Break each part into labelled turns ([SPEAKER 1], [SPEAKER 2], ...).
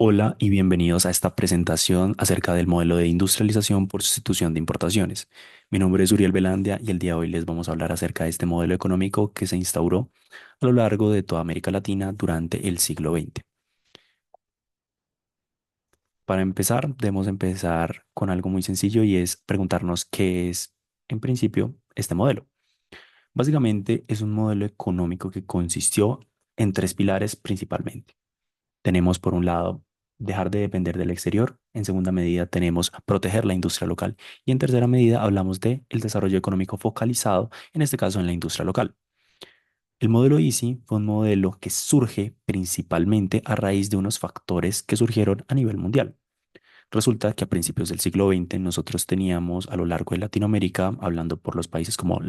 [SPEAKER 1] Hola y bienvenidos a esta presentación acerca del modelo de industrialización por sustitución de importaciones. Mi nombre es Uriel Velandia y el día de hoy les vamos a hablar acerca de este modelo económico que se instauró a lo largo de toda América Latina durante el siglo XX. Para empezar, debemos empezar con algo muy sencillo y es preguntarnos qué es, en principio, este modelo. Básicamente es un modelo económico que consistió en tres pilares principalmente. Tenemos, por un lado, dejar de depender del exterior. En segunda medida, tenemos proteger la industria local. Y en tercera medida, hablamos de el desarrollo económico focalizado, en este caso en la industria local. El modelo Easy fue un modelo que surge principalmente a raíz de unos factores que surgieron a nivel mundial. Resulta que a principios del siglo XX nosotros teníamos a lo largo de Latinoamérica, hablando por los países como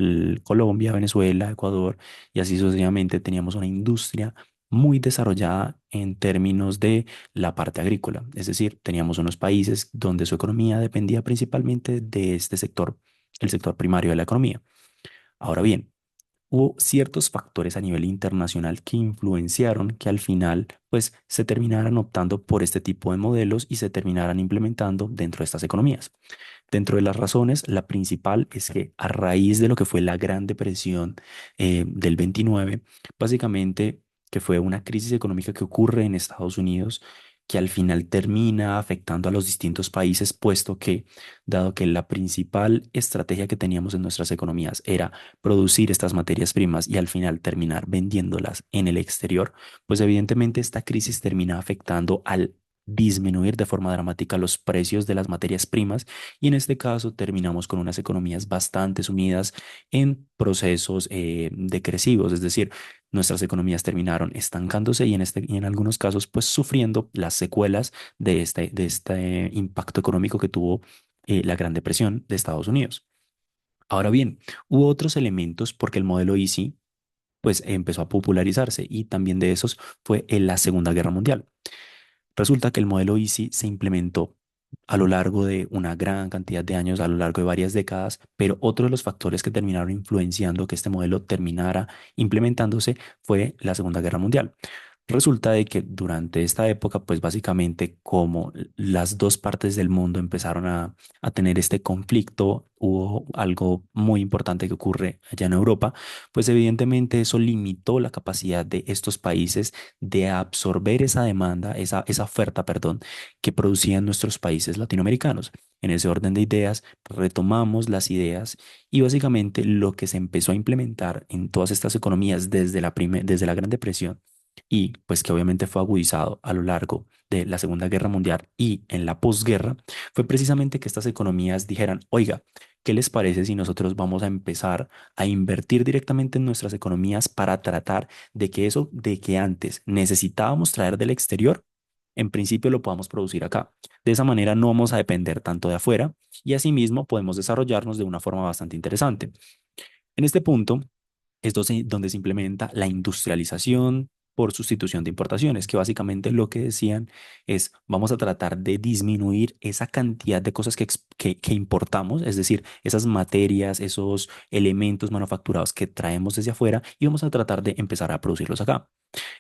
[SPEAKER 1] Colombia, Venezuela, Ecuador y así sucesivamente, teníamos una industria muy desarrollada en términos de la parte agrícola. Es decir, teníamos unos países donde su economía dependía principalmente de este sector, el sector primario de la economía. Ahora bien, hubo ciertos factores a nivel internacional que influenciaron que al final pues se terminaran optando por este tipo de modelos y se terminaran implementando dentro de estas economías. Dentro de las razones, la principal es que a raíz de lo que fue la Gran Depresión del 29, básicamente que fue una crisis económica que ocurre en Estados Unidos, que al final termina afectando a los distintos países, puesto que, dado que la principal estrategia que teníamos en nuestras economías era producir estas materias primas y al final terminar vendiéndolas en el exterior, pues evidentemente esta crisis termina afectando al disminuir de forma dramática los precios de las materias primas y en este caso terminamos con unas economías bastante sumidas en procesos decresivos, es decir, nuestras economías terminaron estancándose y en algunos casos pues sufriendo las secuelas de este impacto económico que tuvo la Gran Depresión de Estados Unidos. Ahora bien, hubo otros elementos porque el modelo Easy pues empezó a popularizarse y también de esos fue en la Segunda Guerra Mundial. Resulta que el modelo Easy se implementó a lo largo de una gran cantidad de años, a lo largo de varias décadas, pero otro de los factores que terminaron influenciando que este modelo terminara implementándose fue la Segunda Guerra Mundial. Resulta de que durante esta época, pues básicamente como las dos partes del mundo empezaron a tener este conflicto, hubo algo muy importante que ocurre allá en Europa, pues evidentemente eso limitó la capacidad de estos países de absorber esa demanda, esa oferta, perdón, que producían nuestros países latinoamericanos. En ese orden de ideas, retomamos las ideas y básicamente lo que se empezó a implementar en todas estas economías desde la Gran Depresión y pues que obviamente fue agudizado a lo largo de la Segunda Guerra Mundial y en la posguerra, fue precisamente que estas economías dijeran, oiga, ¿qué les parece si nosotros vamos a empezar a invertir directamente en nuestras economías para tratar de que eso de que antes necesitábamos traer del exterior, en principio lo podamos producir acá? De esa manera no vamos a depender tanto de afuera y asimismo podemos desarrollarnos de una forma bastante interesante. En este punto, donde se implementa la industrialización por sustitución de importaciones, que básicamente lo que decían es, vamos a tratar de disminuir esa cantidad de cosas que importamos, es decir, esas materias, esos elementos manufacturados que traemos desde afuera y vamos a tratar de empezar a producirlos acá.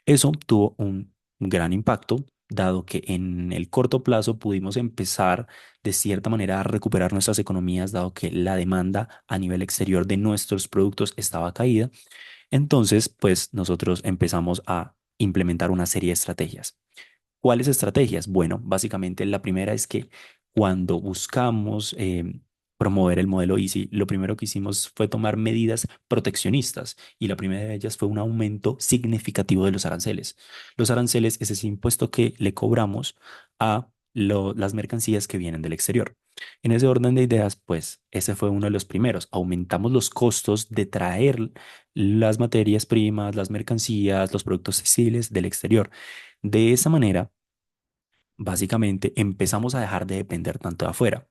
[SPEAKER 1] Eso tuvo un gran impacto, dado que en el corto plazo pudimos empezar de cierta manera a recuperar nuestras economías, dado que la demanda a nivel exterior de nuestros productos estaba caída. Entonces, pues nosotros empezamos a implementar una serie de estrategias. ¿Cuáles estrategias? Bueno, básicamente la primera es que cuando buscamos promover el modelo Easy, lo primero que hicimos fue tomar medidas proteccionistas y la primera de ellas fue un aumento significativo de los aranceles. Los aranceles es ese impuesto que le cobramos a las mercancías que vienen del exterior. En ese orden de ideas, pues ese fue uno de los primeros. Aumentamos los costos de traer las materias primas, las mercancías, los productos textiles del exterior. De esa manera, básicamente empezamos a dejar de depender tanto de afuera.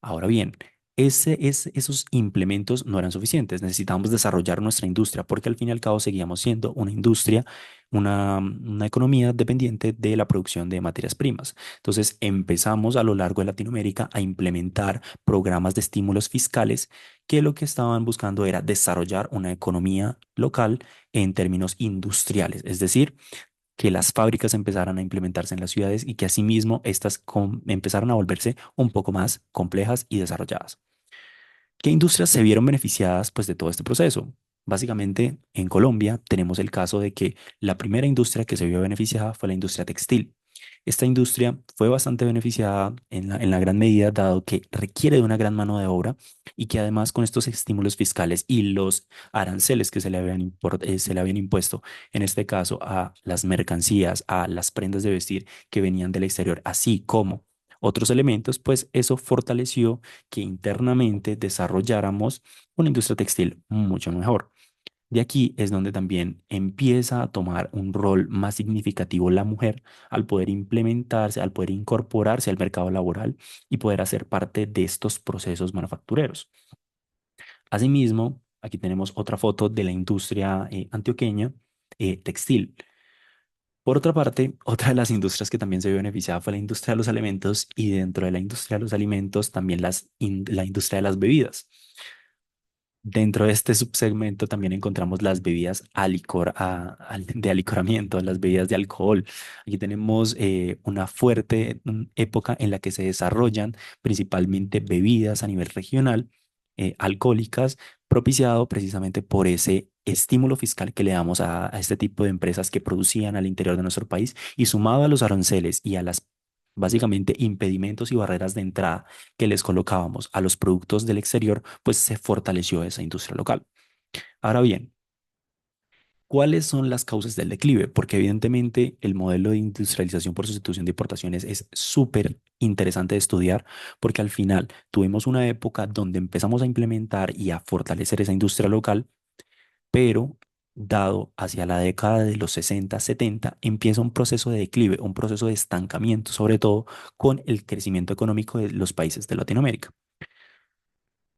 [SPEAKER 1] Ahora bien, esos implementos no eran suficientes. Necesitábamos desarrollar nuestra industria porque al fin y al cabo seguíamos siendo una industria, una economía dependiente de la producción de materias primas. Entonces empezamos a lo largo de Latinoamérica a implementar programas de estímulos fiscales que lo que estaban buscando era desarrollar una economía local en términos industriales, es decir, que las fábricas empezaran a implementarse en las ciudades y que asimismo estas empezaron a volverse un poco más complejas y desarrolladas. ¿Qué industrias se vieron beneficiadas pues de todo este proceso? Básicamente en Colombia tenemos el caso de que la primera industria que se vio beneficiada fue la industria textil. Esta industria fue bastante beneficiada en la gran medida dado que requiere de una gran mano de obra y que además con estos estímulos fiscales y los aranceles que se le habían impuesto, en este caso a las mercancías, a las prendas de vestir que venían del exterior, así como otros elementos, pues eso fortaleció que internamente desarrolláramos una industria textil mucho mejor. De aquí es donde también empieza a tomar un rol más significativo la mujer al poder implementarse, al poder incorporarse al mercado laboral y poder hacer parte de estos procesos manufactureros. Asimismo, aquí tenemos otra foto de la industria antioqueña textil. Por otra parte, otra de las industrias que también se vio beneficiada fue la industria de los alimentos y dentro de la industria de los alimentos también la industria de las bebidas. Dentro de este subsegmento también encontramos las bebidas de alicoramiento, las bebidas de alcohol. Aquí tenemos una fuerte época en la que se desarrollan principalmente bebidas a nivel regional, alcohólicas, propiciado precisamente por ese estímulo fiscal que le damos a este tipo de empresas que producían al interior de nuestro país y sumado a los aranceles y a las básicamente impedimentos y barreras de entrada que les colocábamos a los productos del exterior, pues se fortaleció esa industria local. Ahora bien, ¿cuáles son las causas del declive? Porque evidentemente el modelo de industrialización por sustitución de importaciones es súper interesante de estudiar porque al final tuvimos una época donde empezamos a implementar y a fortalecer esa industria local, pero dado hacia la década de los 60, 70, empieza un proceso de declive, un proceso de estancamiento, sobre todo con el crecimiento económico de los países de Latinoamérica.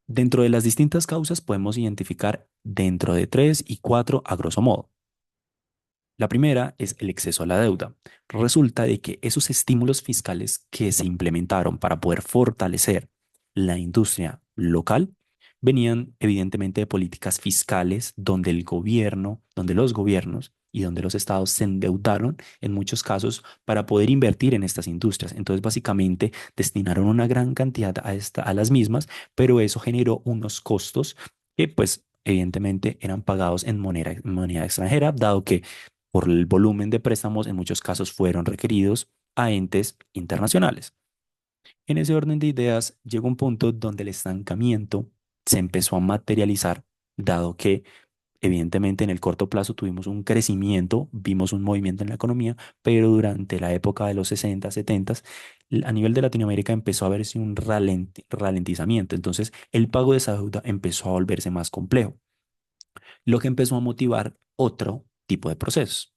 [SPEAKER 1] Dentro de las distintas causas podemos identificar dentro de tres y cuatro a grosso modo. La primera es el exceso a la deuda. Resulta de que esos estímulos fiscales que se implementaron para poder fortalecer la industria local venían evidentemente de políticas fiscales donde el gobierno, donde los gobiernos y donde los estados se endeudaron en muchos casos para poder invertir en estas industrias. Entonces, básicamente destinaron una gran cantidad a las mismas, pero eso generó unos costos que pues evidentemente eran pagados en moneda extranjera, dado que por el volumen de préstamos en muchos casos fueron requeridos a entes internacionales. En ese orden de ideas llegó un punto donde el estancamiento se empezó a materializar, dado que evidentemente en el corto plazo tuvimos un crecimiento, vimos un movimiento en la economía, pero durante la época de los 60, 70, a nivel de Latinoamérica empezó a verse un ralentizamiento. Entonces el pago de esa deuda empezó a volverse más complejo, lo que empezó a motivar otro tipo de procesos.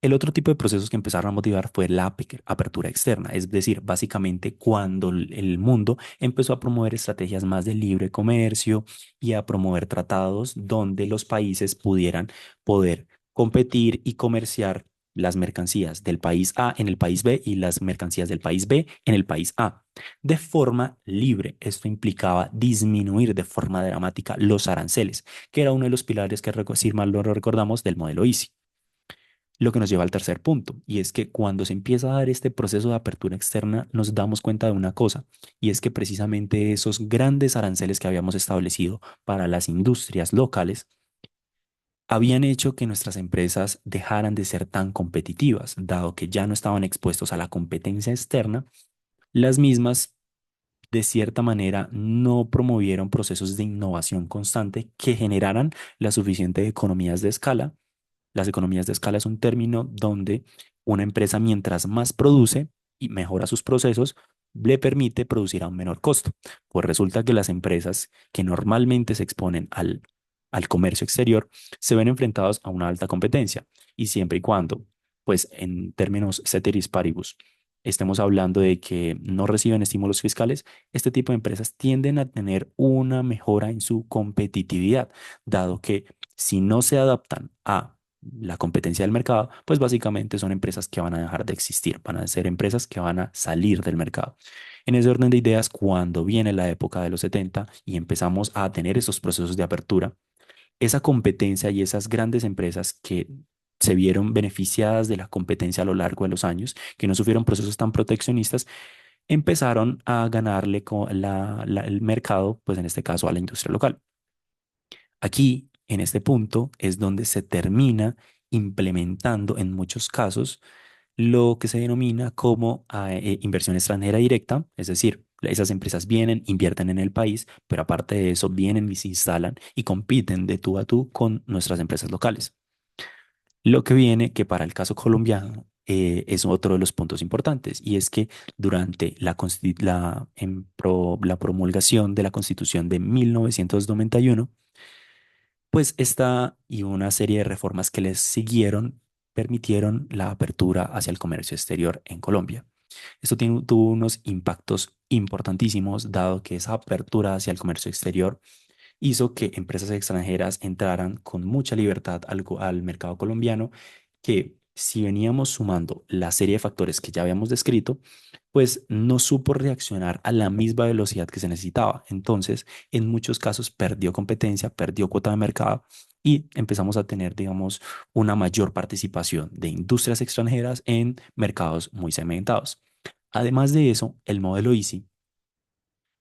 [SPEAKER 1] El otro tipo de procesos que empezaron a motivar fue la apertura externa, es decir, básicamente cuando el mundo empezó a promover estrategias más de libre comercio y a promover tratados donde los países pudieran poder competir y comerciar las mercancías del país A en el país B y las mercancías del país B en el país A de forma libre. Esto implicaba disminuir de forma dramática los aranceles, que era uno de los pilares que, si mal lo recordamos, del modelo Easy. Lo que nos lleva al tercer punto, y es que cuando se empieza a dar este proceso de apertura externa, nos damos cuenta de una cosa, y es que precisamente esos grandes aranceles que habíamos establecido para las industrias locales habían hecho que nuestras empresas dejaran de ser tan competitivas, dado que ya no estaban expuestos a la competencia externa, las mismas de cierta manera no promovieron procesos de innovación constante que generaran las suficientes economías de escala. Las economías de escala es un término donde una empresa mientras más produce y mejora sus procesos, le permite producir a un menor costo. Pues resulta que las empresas que normalmente se exponen al comercio exterior se ven enfrentados a una alta competencia y siempre y cuando, pues en términos ceteris paribus, estemos hablando de que no reciben estímulos fiscales, este tipo de empresas tienden a tener una mejora en su competitividad, dado que si no se adaptan a la competencia del mercado, pues básicamente son empresas que van a dejar de existir, van a ser empresas que van a salir del mercado. En ese orden de ideas, cuando viene la época de los 70 y empezamos a tener esos procesos de apertura, esa competencia y esas grandes empresas que se vieron beneficiadas de la competencia a lo largo de los años, que no sufrieron procesos tan proteccionistas, empezaron a ganarle el mercado, pues en este caso a la industria local. Aquí, en este punto, es donde se termina implementando en muchos casos lo que se denomina como inversión extranjera directa, es decir, esas empresas vienen, invierten en el país, pero aparte de eso vienen y se instalan y compiten de tú a tú con nuestras empresas locales. Lo que viene que para el caso colombiano es otro de los puntos importantes y es que durante la promulgación de la Constitución de 1991, pues esta y una serie de reformas que les siguieron permitieron la apertura hacia el comercio exterior en Colombia. Esto tuvo unos impactos importantísimos, dado que esa apertura hacia el comercio exterior hizo que empresas extranjeras entraran con mucha libertad al mercado colombiano, que si veníamos sumando la serie de factores que ya habíamos descrito, pues no supo reaccionar a la misma velocidad que se necesitaba. Entonces, en muchos casos perdió competencia, perdió cuota de mercado y empezamos a tener, digamos, una mayor participación de industrias extranjeras en mercados muy segmentados. Además de eso, el modelo Easy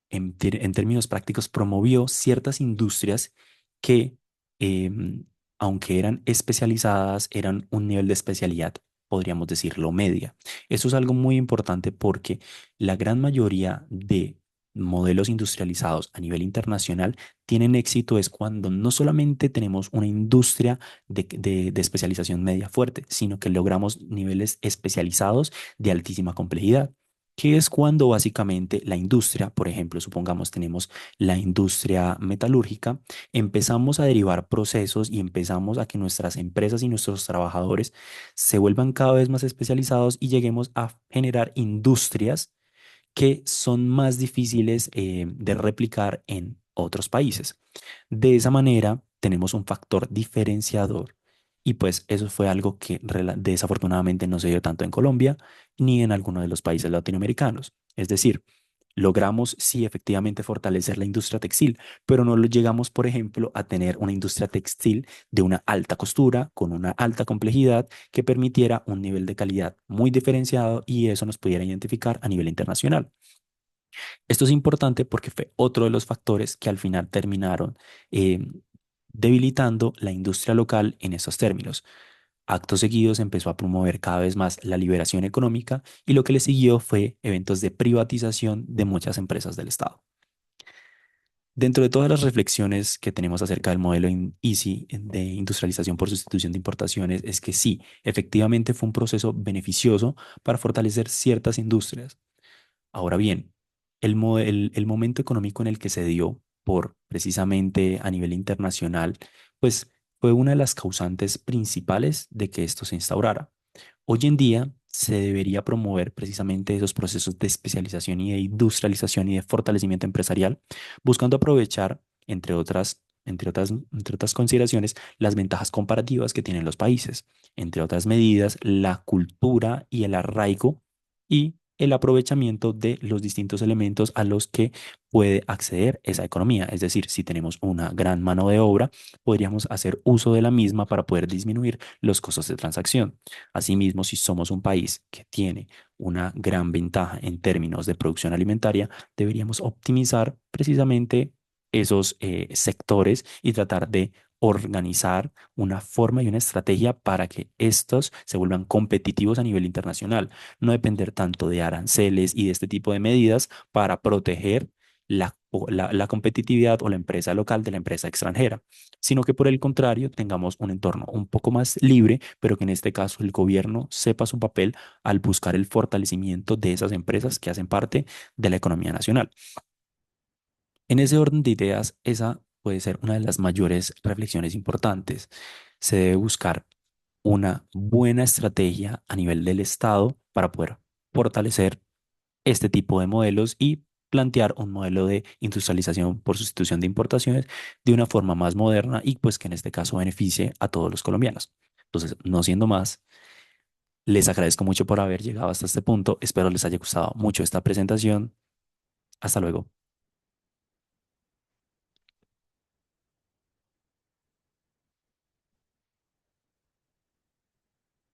[SPEAKER 1] en términos prácticos, promovió ciertas industrias que, em, aunque eran especializadas, eran un nivel de especialidad, podríamos decirlo, media. Eso es algo muy importante porque la gran mayoría de modelos industrializados a nivel internacional tienen éxito es cuando no solamente tenemos una industria de especialización media fuerte, sino que logramos niveles especializados de altísima complejidad, que es cuando básicamente la industria, por ejemplo, supongamos tenemos la industria metalúrgica, empezamos a derivar procesos y empezamos a que nuestras empresas y nuestros trabajadores se vuelvan cada vez más especializados y lleguemos a generar industrias que son más difíciles de replicar en otros países. De esa manera, tenemos un factor diferenciador y pues eso fue algo que desafortunadamente no se dio tanto en Colombia ni en alguno de los países latinoamericanos. Es decir, logramos sí efectivamente fortalecer la industria textil, pero no lo llegamos, por ejemplo, a tener una industria textil de una alta costura, con una alta complejidad, que permitiera un nivel de calidad muy diferenciado y eso nos pudiera identificar a nivel internacional. Esto es importante porque fue otro de los factores que al final terminaron eh, debilitando la industria local en esos términos. Acto seguido se empezó a promover cada vez más la liberación económica y lo que le siguió fue eventos de privatización de muchas empresas del Estado. Dentro de todas las reflexiones que tenemos acerca del modelo Easy de industrialización por sustitución de importaciones, es que sí, efectivamente fue un proceso beneficioso para fortalecer ciertas industrias. Ahora bien, el momento económico en el que se dio por precisamente a nivel internacional, pues fue una de las causantes principales de que esto se instaurara. Hoy en día se debería promover precisamente esos procesos de especialización y de industrialización y de fortalecimiento empresarial, buscando aprovechar, entre otras consideraciones, las ventajas comparativas que tienen los países, entre otras medidas, la cultura y el arraigo y el aprovechamiento de los distintos elementos a los que puede acceder esa economía. Es decir, si tenemos una gran mano de obra, podríamos hacer uso de la misma para poder disminuir los costos de transacción. Asimismo, si somos un país que tiene una gran ventaja en términos de producción alimentaria, deberíamos optimizar precisamente esos sectores y tratar de organizar una forma y una estrategia para que estos se vuelvan competitivos a nivel internacional. No depender tanto de aranceles y de este tipo de medidas para proteger la competitividad o la empresa local de la empresa extranjera, sino que por el contrario tengamos un entorno un poco más libre, pero que en este caso el gobierno sepa su papel al buscar el fortalecimiento de esas empresas que hacen parte de la economía nacional. En ese orden de ideas, esa puede ser una de las mayores reflexiones importantes. Se debe buscar una buena estrategia a nivel del Estado para poder fortalecer este tipo de modelos y plantear un modelo de industrialización por sustitución de importaciones de una forma más moderna y pues que en este caso beneficie a todos los colombianos. Entonces, no siendo más, les agradezco mucho por haber llegado hasta este punto. Espero les haya gustado mucho esta presentación. Hasta luego.